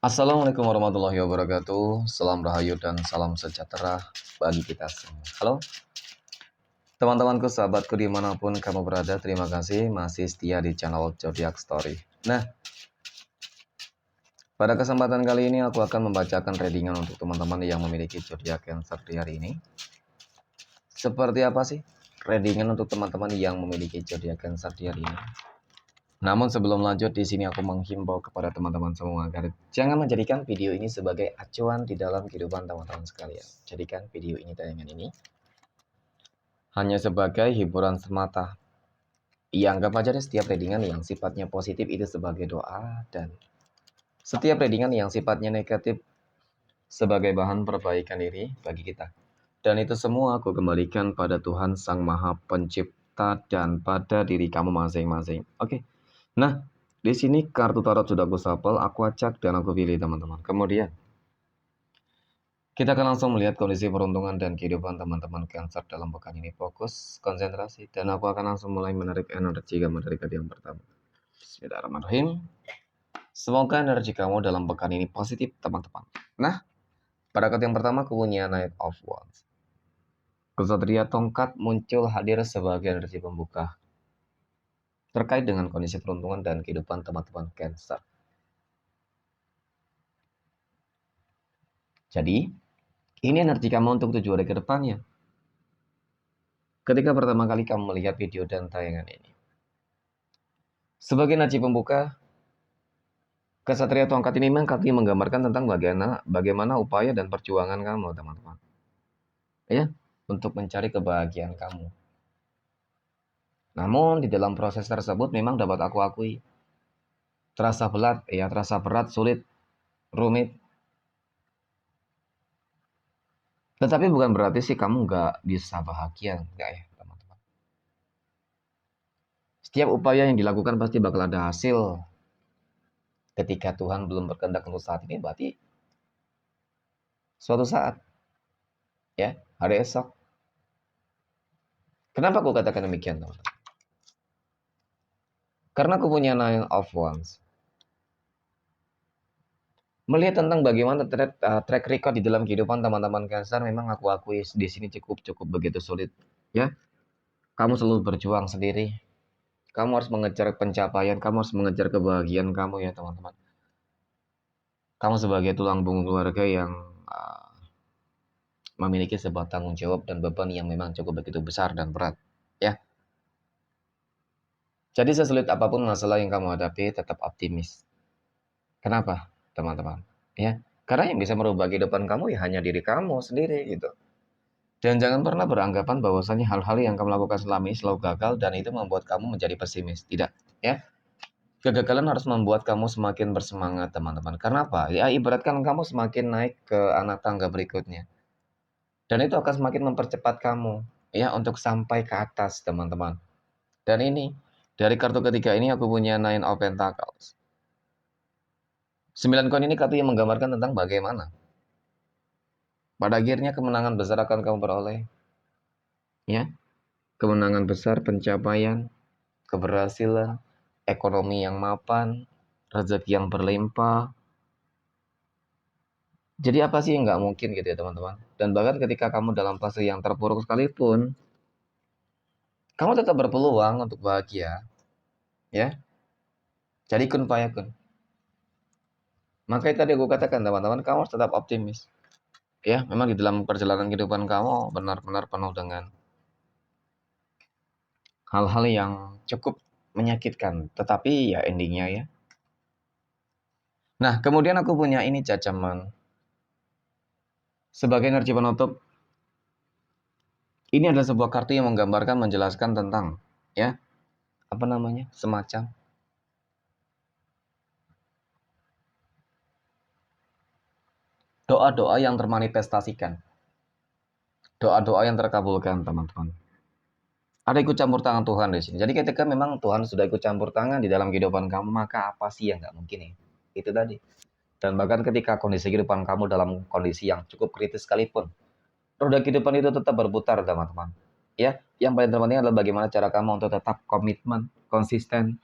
Assalamualaikum warahmatullahi wabarakatuh. Salam rahayu dan salam sejahtera bagi kita semua. Halo teman-temanku, sahabatku dimanapun kamu berada. Terima kasih masih setia di channel Zodiac Story. Nah, pada kesempatan kali ini aku akan membacakan readingan untuk teman-teman yang memiliki zodiak Cancer di hari ini. Seperti apa sih readingan untuk teman-teman yang memiliki zodiak Cancer di hari ini? Namun sebelum lanjut, di sini aku menghimbau kepada teman-teman semua agar jangan menjadikan video ini sebagai acuan di dalam kehidupan teman-teman sekalian. Jadikan video ini, tayangan ini, hanya sebagai hiburan semata. Ia anggap aja deh setiap readingan yang sifatnya positif itu sebagai doa, dan setiap readingan yang sifatnya negatif sebagai bahan perbaikan diri bagi kita. Dan itu semua aku kembalikan pada Tuhan Sang Maha Pencipta dan pada diri kamu masing-masing. Oke. Nah, di sini kartu tarot sudah aku shuffle, aku acak dan aku pilih teman-teman. Kemudian kita akan langsung melihat kondisi peruntungan dan kehidupan teman-teman Cancer dalam pekan ini. Fokus, konsentrasi, dan aku akan langsung mulai menarik energi kamu dari kartu yang pertama. Bismillahirrahmanirrahim. Semoga energi kamu dalam pekan ini positif, teman-teman. Nah, pada kartu yang pertama aku punya Knight of Wands. Kesatria tongkat muncul hadir sebagai energi pembuka terkait dengan kondisi peruntungan dan kehidupan teman-teman Cancer. Jadi, ini energi kamu untuk 7 hari ke depannya. Ketika pertama kali kamu melihat video dan tayangan ini, sebagai energi pembuka, Kesatria tongkat ini memang menggambarkan tentang bagaimana upaya dan perjuangan kamu, teman-teman. Ya, untuk mencari kebahagiaan kamu. Namun, di dalam proses tersebut memang dapat aku akui, terasa berat, sulit, rumit. Tetapi bukan berarti sih kamu nggak bisa bahagia, nggak ya, teman-teman. Setiap upaya yang dilakukan pasti bakal ada hasil. Ketika Tuhan belum berkehendak untuk saat ini, berarti suatu saat, ya, hari esok. Kenapa aku katakan demikian, teman-teman? Karena aku punya Nine of Wands. Melihat tentang bagaimana track record di dalam kehidupan teman-teman Cancer, memang aku akui di sini cukup begitu sulit. Ya, kamu selalu berjuang sendiri. Kamu harus mengejar pencapaian, kamu harus mengejar kebahagiaan kamu ya teman-teman. Kamu sebagai tulang punggung keluarga yang memiliki sebuah tanggung jawab dan beban yang memang cukup begitu besar dan berat. Ya. Jadi sesulit apapun masalah yang kamu hadapi, tetap optimis. Kenapa, teman-teman? Ya, karena yang bisa merubah kehidupan kamu ya hanya diri kamu sendiri gitu. Dan jangan pernah beranggapan bahwasanya hal-hal yang kamu lakukan selama ini selalu gagal dan itu membuat kamu menjadi pesimis. Tidak, ya. Kegagalan harus membuat kamu semakin bersemangat, teman-teman. Kenapa? Ya, ibaratkan kamu semakin naik ke anak tangga berikutnya. Dan itu akan semakin mempercepat kamu, ya, untuk sampai ke atas, teman-teman. Dan ini, dari kartu ketiga ini aku punya Nine of Pentacles. 9 koin ini kartu yang menggambarkan tentang bagaimana pada akhirnya kemenangan besar akan kamu peroleh. Ya, kemenangan besar, pencapaian, keberhasilan, ekonomi yang mapan, rezeki yang berlimpah. Jadi apa sih yang nggak mungkin gitu ya teman-teman. Dan bahkan ketika kamu dalam fase yang terpuruk sekalipun, kamu tetap berpeluang untuk bahagia. Ya, jadi kun fayakun. Makanya tadi aku katakan teman-teman, kamu harus tetap optimis. Ya, memang di dalam perjalanan kehidupan kamu benar-benar penuh dengan hal-hal yang cukup menyakitkan. Tetapi ya endingnya ya. Nah, kemudian aku punya ini cacaman. Sebagai energi penutup, ini adalah sebuah kartu yang menggambarkan, menjelaskan tentang, ya, apa namanya, semacam doa-doa yang termanifestasikan. Doa-doa yang terkabulkan, teman-teman. Ada ikut campur tangan Tuhan di sini. Jadi ketika memang Tuhan sudah ikut campur tangan di dalam kehidupan kamu, maka apa sih yang nggak mungkin ya? Itu tadi. Dan bahkan ketika kondisi kehidupan kamu dalam kondisi yang cukup kritis sekalipun, roda kehidupan itu tetap berputar, teman-teman. Ya, yang paling terpenting adalah bagaimana cara kamu untuk tetap komitmen, konsisten,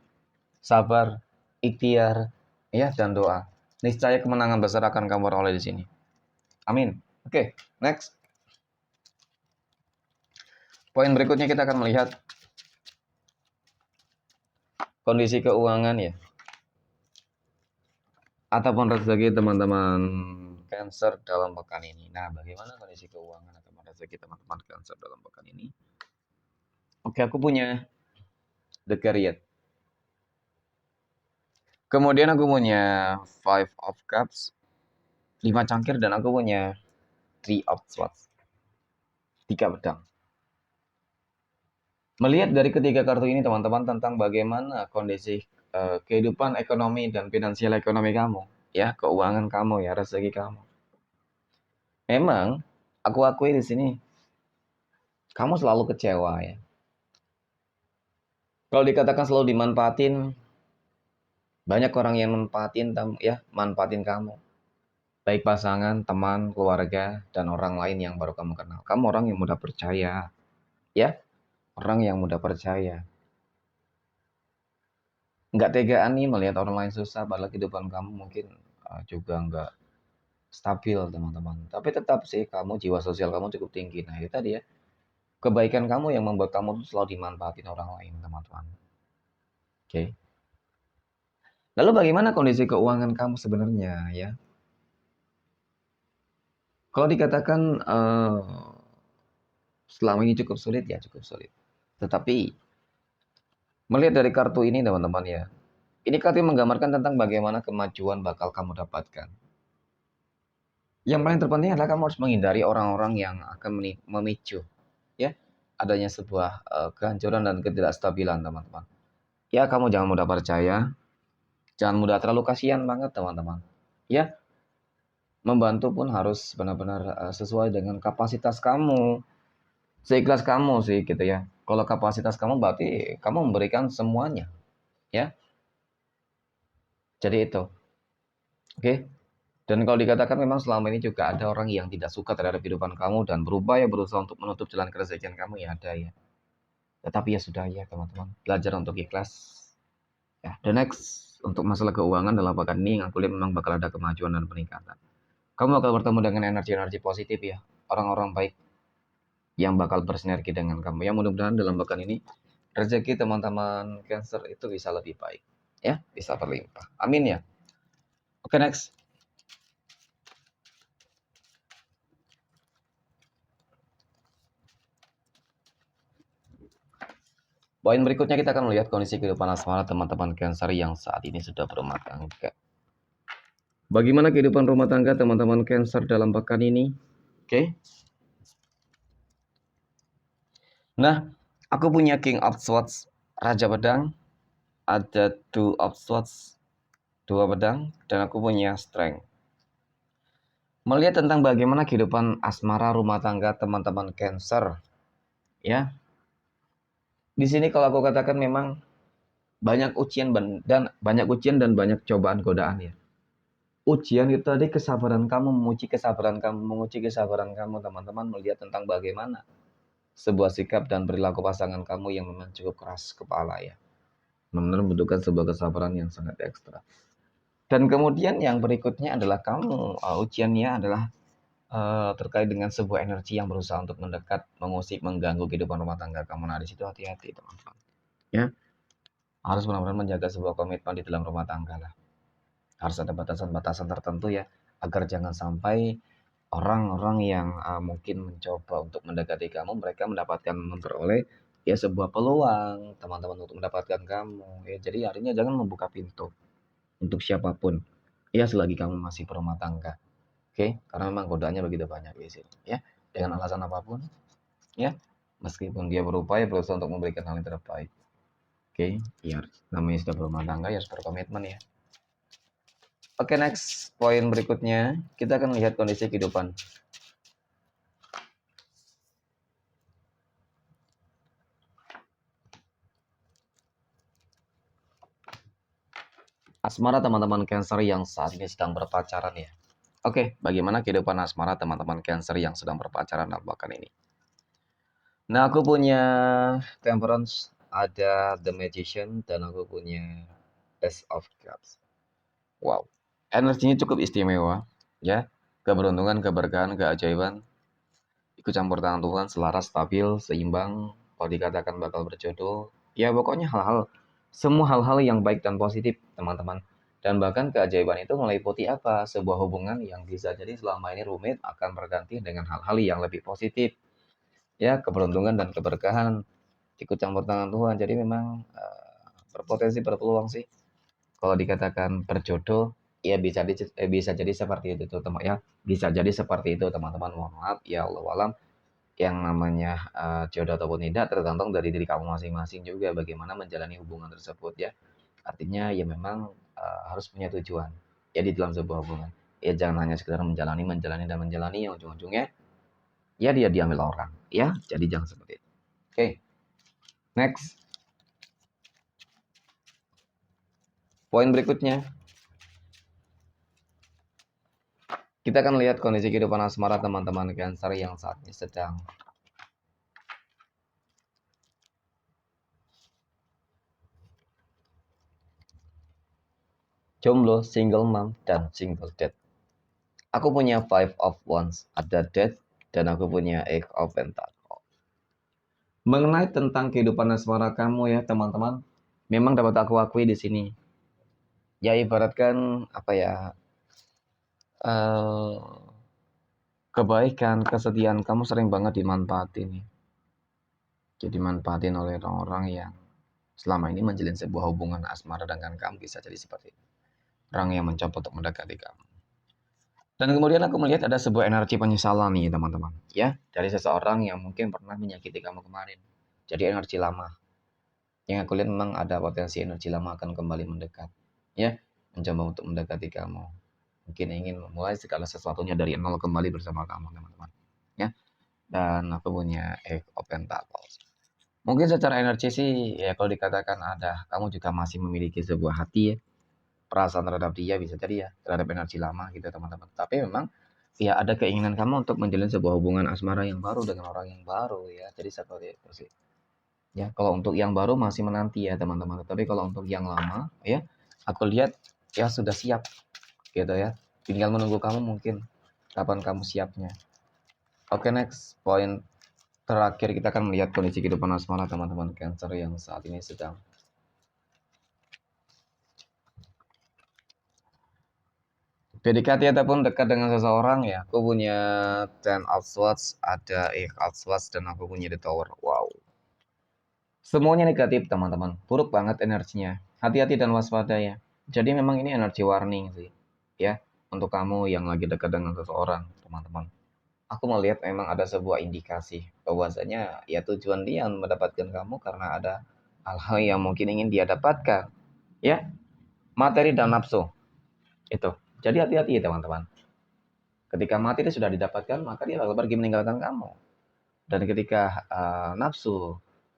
sabar, ikhtiar, ya, dan doa. Niscaya kemenangan besar akan kamu peroleh di sini. Amin. Oke, next. Poin berikutnya kita akan melihat kondisi keuangan ya. Ataupun rezeki teman-teman Cancer dalam pekan ini. Nah, bagaimana kondisi keuangan atau rezeki teman-teman Cancer dalam pekan ini? Oke, aku punya The Chariot. Kemudian aku punya Five of Cups, 5 cangkir, dan aku punya Three of Swords, 3 pedang. Melihat dari ketiga kartu ini teman-teman tentang bagaimana kondisi kehidupan ekonomi dan finansial ekonomi kamu, ya, keuangan kamu ya, rezeki kamu. Memang aku akui di sini kamu selalu kecewa ya. Kalau dikatakan selalu dimanfaatin, banyak orang yang manfaatin kamu. Baik pasangan, teman, keluarga, dan orang lain yang baru kamu kenal. Kamu orang yang mudah percaya, ya, orang yang mudah percaya. Nggak tegaan nih melihat orang lain susah, padahal kehidupan kamu mungkin juga nggak stabil, teman-teman. Tapi tetap sih, kamu jiwa sosial kamu cukup tinggi. Nah, itu tadi ya, kebaikan kamu yang membuat kamu tuh selalu dimanfaatin orang lain, teman-teman. Oke. Lalu bagaimana kondisi keuangan kamu sebenarnya, ya? Kalau dikatakan selama ini cukup sulit, ya cukup sulit. Tetapi melihat dari kartu ini, teman-teman ya, ini kartu menggambarkan tentang bagaimana kemajuan bakal kamu dapatkan. Yang paling terpenting adalah kamu harus menghindari orang-orang yang akan memicu ya adanya sebuah kehancuran dan ketidakstabilan, teman-teman. Ya, kamu jangan mudah percaya, jangan mudah terlalu kasihan banget, teman-teman. Ya, membantu pun harus benar-benar sesuai dengan kapasitas kamu, seikhlas kamu sih gitu ya. Kalau kapasitas kamu berarti kamu memberikan semuanya, ya. Jadi itu. Oke. Dan kalau dikatakan memang selama ini juga ada orang yang tidak suka terhadap kehidupan kamu dan berupaya berusaha untuk menutup jalan keresahan kamu, ya ada ya. Tetapi ya sudah ya, teman-teman. Belajar untuk ikhlas. Ya, the next untuk masalah keuangan dalam pekan ini yang aku lihat memang bakal ada kemajuan dan peningkatan. Kamu bakal bertemu dengan energi-energi positif ya. Orang-orang baik yang bakal bersinergi dengan kamu. Ya, mudah-mudahan dalam pekan ini rezeki teman-teman Cancer itu bisa lebih baik. Ya, bisa berlimpah. Amin ya. Oke, next. Poin berikutnya kita akan melihat kondisi kehidupan asmara teman-teman Cancer yang saat ini sudah berumah tangga. Bagaimana kehidupan rumah tangga teman-teman Cancer dalam pekan ini? Oke. Nah, aku punya King of Swords, Raja Pedang, ada Two of Swords, 2 pedang, dan aku punya Strength. Melihat tentang bagaimana kehidupan asmara rumah tangga teman-teman Cancer, ya. Di sini kalau aku katakan memang banyak ujian dan banyak cobaan godaan ya. Ujian itu tadi kesabaran kamu, menguji kesabaran kamu, teman-teman, melihat tentang bagaimana sebuah sikap dan perilaku pasangan kamu yang memang cukup keras kepala ya. Benar-benar membutuhkan sebuah kesabaran yang sangat ekstra. Dan kemudian yang berikutnya adalah kamu, ujiannya adalah terkait dengan sebuah energi yang berusaha untuk mendekat, mengusik, mengganggu kehidupan rumah tangga kamu. Nah, di situ hati-hati, teman-teman. Ya, harus benar-benar menjaga sebuah komitmen di dalam rumah tangga lah. Harus ada batasan-batasan tertentu ya, agar jangan sampai orang-orang yang mungkin mencoba untuk mendekati kamu, mereka memperoleh ya sebuah peluang, teman-teman, untuk mendapatkan kamu. Ya, jadi artinya jangan membuka pintu untuk siapapun. Ya, selagi kamu masih berumah tangga. Oke, karena memang godaannya begitu banyak di sini, ya. Dengan alasan apapun, ya. Meskipun dia berupaya berusaha untuk memberikan hal yang terbaik. Oke, ya namanya sudah berumah tangga ya harus berkomitmen ya. Oke, next poin berikutnya kita akan lihat kondisi kehidupan. Asmara teman-teman Cancer yang saat ini sedang berpacaran ya. Oke, bagaimana kehidupan asmara teman-teman Cancer yang sedang berpacaran dalam pekan ini? Nah, aku punya Temperance, ada The Magician, dan aku punya Ace of Cups. Wow. Energinya cukup istimewa, ya. Keberuntungan, keberkahan, keajaiban, ikut campur tangan Tuhan, selaras, stabil, seimbang. Kalau dikatakan bakal berjodoh, ya pokoknya semua hal-hal yang baik dan positif, teman-teman. Dan bahkan keajaiban itu meliputi apa? Sebuah hubungan yang bisa jadi selama ini rumit akan berganti dengan hal-hal yang lebih positif. Ya, keberuntungan dan keberkahan, ikut campur tangan Tuhan. Jadi memang berpotensi berpeluang sih. Kalau dikatakan berjodoh, ya bisa jadi seperti itu teman ya. Bisa jadi seperti itu teman-teman. Mohon maaf ya Allah alam. Yang namanya jodoh ataupun tidak tergantung dari diri kamu masing-masing juga bagaimana menjalani hubungan tersebut ya. Artinya ya memang harus punya tujuan ya di dalam sebuah hubungan. Ya jangan hanya sekedar menjalani yang ujung-ujungnya ya dia diambil orang ya. Jadi jangan seperti itu. Oke. Next. Poin berikutnya, kita akan lihat kondisi kehidupan asmara teman-teman Cancer yang saat ini sedang jomblo, single mom, dan single dad. Aku punya Five of Wands, ada dad, dan aku punya Eight of Pentacles. Mengenai tentang kehidupan asmara kamu ya teman-teman, memang dapat aku akui di sini. Ya ibaratkan apa ya, kebaikan, kesetiaan kamu sering banget dimanfaatin. Jadi dimanfaatin oleh orang-orang yang selama ini menjalin sebuah hubungan asmara dengan kamu, bisa jadi seperti itu. Orang yang mencoba untuk mendekati kamu. Dan kemudian aku melihat ada sebuah energi penyesalan nih teman-teman. Ya, dari seseorang yang mungkin pernah menyakiti kamu kemarin. Jadi energi lama. Yang aku lihat memang ada potensi energi lama akan kembali mendekat. Ya, mencoba untuk mendekati kamu. Mungkin ingin memulai segala sesuatunya dari nol kembali bersama kamu teman-teman. Ya, dan aku punya Eight of Pentacles. Mungkin secara energi sih ya kalau dikatakan ada, kamu juga masih memiliki sebuah hati ya, perasaan terhadap dia bisa jadi ya, terhadap energi lama gitu teman-teman. Tapi memang ya ada keinginan kamu untuk menjalin sebuah hubungan asmara yang baru dengan orang yang baru ya. Jadi seperti itu sih. Ya, kalau untuk yang baru masih menanti ya teman-teman. Tapi kalau untuk yang lama ya, aku lihat ya sudah siap gitu ya. Tinggal menunggu kamu mungkin kapan kamu siapnya. Oke, next poin terakhir kita akan melihat kondisi kehidupan asmara teman-teman Cancer yang saat ini sedang PDKT ataupun dekat dengan seseorang ya. Aku punya Ten of Swords, ada Eight of Swords, dan aku punya The Tower. Wow. Semuanya negatif teman-teman. Buruk banget energinya. Hati-hati dan waspada ya. Jadi memang ini energi warning sih. Ya. Untuk kamu yang lagi dekat dengan seseorang teman-teman. Aku melihat memang ada sebuah indikasi bahwasanya ya tujuan dia mendapatkan kamu karena ada hal-hal yang mungkin ingin dia dapatkan. Ya. Materi dan nafsu. Itu. Jadi hati-hati ya teman-teman. Ketika materi sudah didapatkan, maka dia bakal pergi meninggalkan kamu. Dan ketika nafsu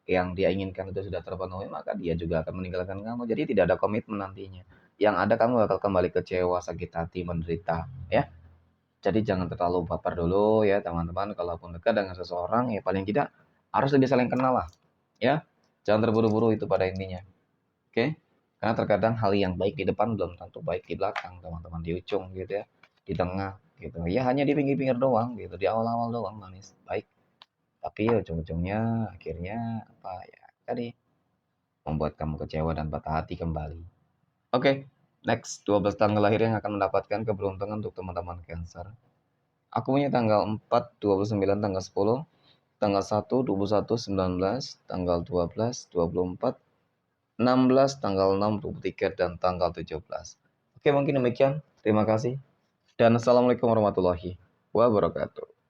yang dia inginkan itu sudah terpenuhi, maka dia juga akan meninggalkan kamu. Jadi tidak ada komitmen nantinya. Yang ada kamu bakal kembali kecewa, sakit hati, menderita, ya. Jadi jangan terlalu baper dulu ya teman-teman. Kalaupun dekat dengan seseorang, ya paling tidak harus lebih saling kenal lah, ya. Jangan terburu-buru itu pada intinya. Oke? Karena terkadang hal yang baik di depan belum tentu baik di belakang, teman-teman. Di ujung gitu ya, di tengah gitu. Ya hanya di pinggir-pinggir doang gitu, di awal-awal doang manis, baik. Tapi ya ujung-ujungnya akhirnya apa ya tadi membuat kamu kecewa dan patah hati kembali. Oke, next 12 tanggal lahir yang akan mendapatkan keberuntungan untuk teman-teman Cancer. Aku punya tanggal 4, 29, tanggal 10, tanggal 1, 21, 19, tanggal 12, 24, 16, tanggal 6, 23, dan tanggal 17. Oke, mungkin demikian. Terima kasih. Dan Assalamualaikum warahmatullahi wabarakatuh.